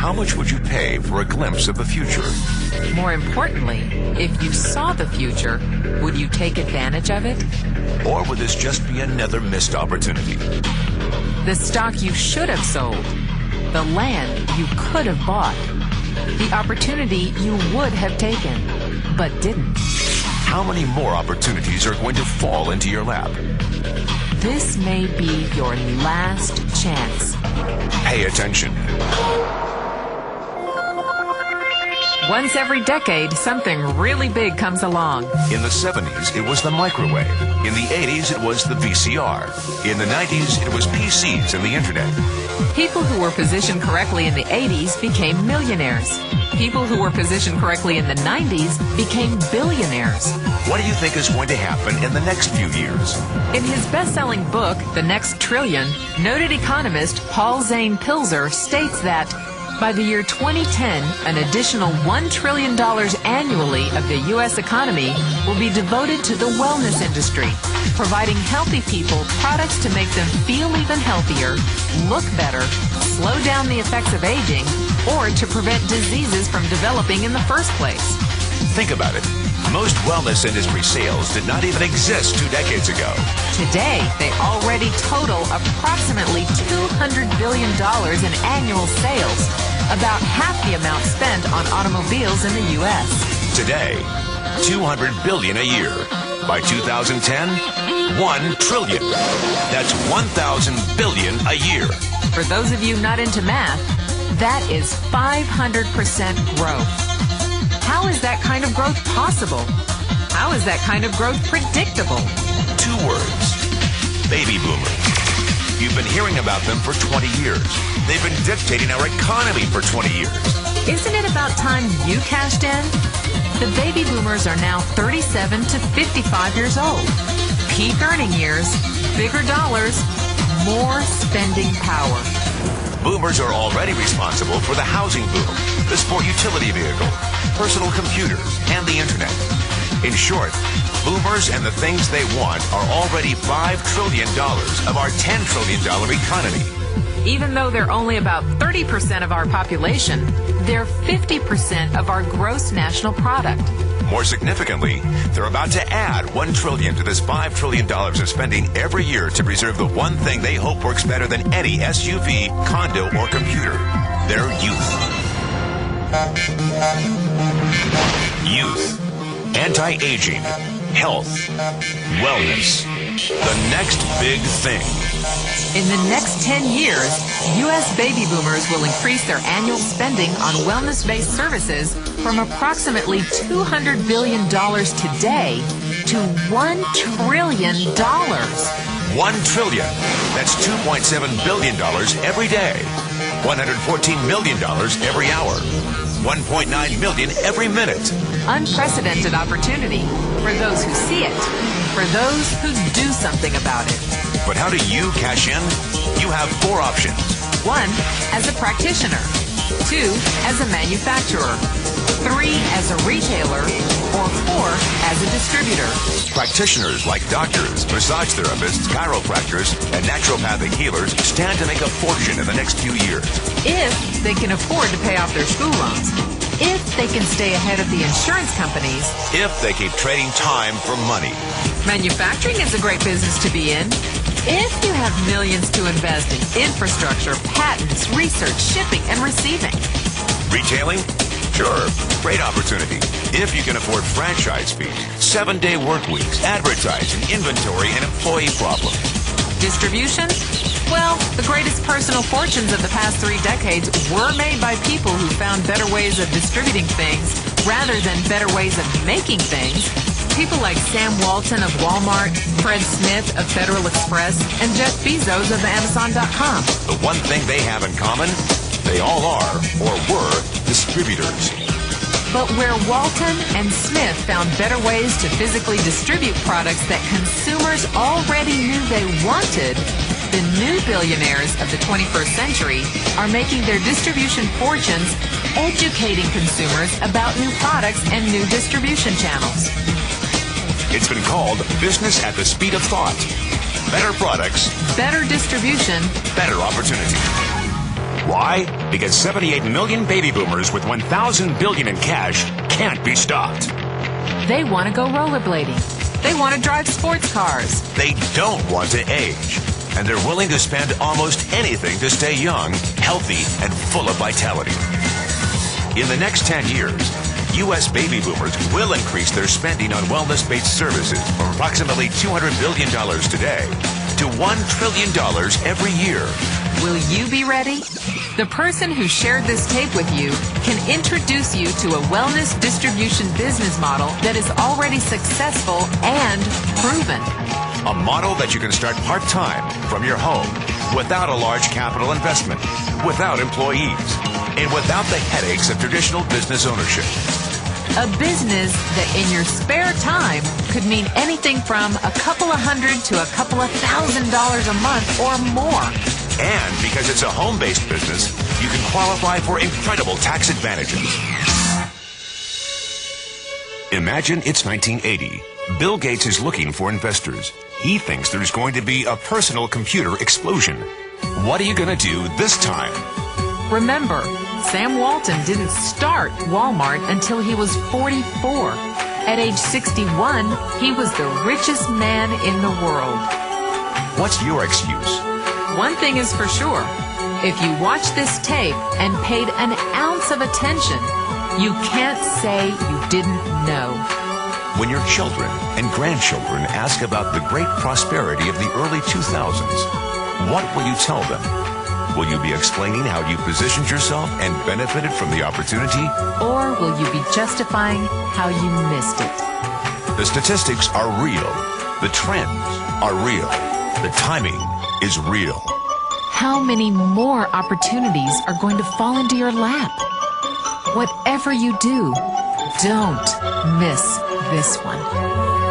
how much would you pay for a glimpse of the future? More importantly, if you saw the future, would you take advantage of it? Or would this just be another missed opportunity? The stock you should have sold, the land you could have bought, the opportunity you would have taken, but didn't. How many more opportunities are going to fall into your lap? This may be your last chance. Pay attention. Once every decade, something really big comes along. In the 70s, it was the microwave. In the 80s, it was the VCR. In the 90s, it was PCs and the internet. People who were positioned correctly in the 80s became millionaires. People who were positioned correctly in the 90s became billionaires. What do you think is going to happen in the next few years? In his best-selling book, The Next Trillion, noted economist Paul Zane Pilzer states that by the year 2010, an additional $1 trillion annually of the U.S. economy will be devoted to the wellness industry, providing healthy people products to make them feel even healthier, look better, slow down the effects of aging, or to prevent diseases from developing in the first place. Think about it. Most wellness industry sales did not even exist 2 decades ago. Today, they already total approximately $200 billion in annual sales, about half the amount spent on automobiles in the U.S. Today, $200 billion a year. By 2010, $1 trillion. That's 1,000 billion a year. For those of you not into math, that is 500% growth. How is that kind of growth possible? How is that kind of growth predictable? 2 words. Baby boomers. You've been hearing about them for 20 years. They've been dictating our economy for 20 years. Isn't it about time you cashed in? The baby boomers are now 37 to 55 years old. Peak earning years, bigger dollars, more spending power. Boomers are already responsible for the housing boom, the sport utility vehicle, personal computers, and the internet. In short, boomers and the things they want are already $5 trillion of our $10 trillion economy. Even though they're only about 30% of our population, they're 50% of our gross national product. More significantly, they're about to add $1 trillion to this $5 trillion of spending every year to preserve the one thing they hope works better than any SUV, condo, or computer: their youth. Youth, anti-aging, health, wellness, the next big thing. In the next 10 years, U.S. baby boomers will increase their annual spending on wellness-based services from approximately $200 billion today to $1 trillion. $1 trillion. That's $2.7 billion every day. $114 million every hour. $1.9 million every minute. Unprecedented opportunity for those who see it, for those who do something about it. But how do you cash in? You have 4 options. 1, as a practitioner. 2, as a manufacturer. 3, as a retailer. Or 4, as a distributor. Practitioners like doctors, massage therapists, chiropractors, and naturopathic healers stand to make a fortune in the next few years. If they can afford to pay off their school loans. If they can stay ahead of the insurance companies. If they keep trading time for money. Manufacturing is a great business to be in. If you have millions to invest in infrastructure, patents, research, shipping, and receiving. Retailing? Sure, great opportunity. If you can afford franchise fees, 7-day work weeks, advertising, inventory, and employee problems. Distribution? Well, the greatest personal fortunes of the past 3 decades were made by people who found better ways of distributing things rather than better ways of making things. People like Sam Walton of Walmart, Fred Smith of Federal Express, and Jeff Bezos of Amazon.com. The one thing they have in common, they all are, or were, distributors. But where Walton and Smith found better ways to physically distribute products that consumers already knew they wanted, the new billionaires of the 21st century are making their distribution fortunes educating consumers about new products and new distribution channels. It's been called business at the speed of thought. Better products, better distribution, better opportunity. Why? Because 78 million baby boomers with 1,000 billion in cash can't be stopped. They want to go rollerblading. They want to drive sports cars. They don't want to age. And they're willing to spend almost anything to stay young, healthy, and full of vitality. In the next 10 years, U.S. baby boomers will increase their spending on wellness-based services from approximately $200 billion today to $1 trillion every year. Will you be ready? The person who shared this tape with you can introduce you to a wellness distribution business model that is already successful and proven. A model that you can start part-time from your home without a large capital investment, without employees, and without the headaches of traditional business ownership. A business that in your spare time could mean anything from a couple of $100 to a couple of $1,000 a month or more. And because it's a home-based business, you can qualify for incredible tax advantages. Imagine it's 1980. Bill Gates is looking for investors. He thinks there's going to be a personal computer explosion. What are you going to do this time? Remember, Sam Walton didn't start Walmart until he was 44. At age 61, he was the richest man in the world. What's your excuse? One thing is for sure. If you watch this tape and paid an ounce of attention, you can't say you didn't know. When your children and grandchildren ask about the great prosperity of the early 2000s, what will you tell them? Will you be explaining how you positioned yourself and benefited from the opportunity? Or will you be justifying how you missed it? The statistics are real. The trends are real. The timing is real. How many more opportunities are going to fall into your lap? Whatever you do, don't miss this one.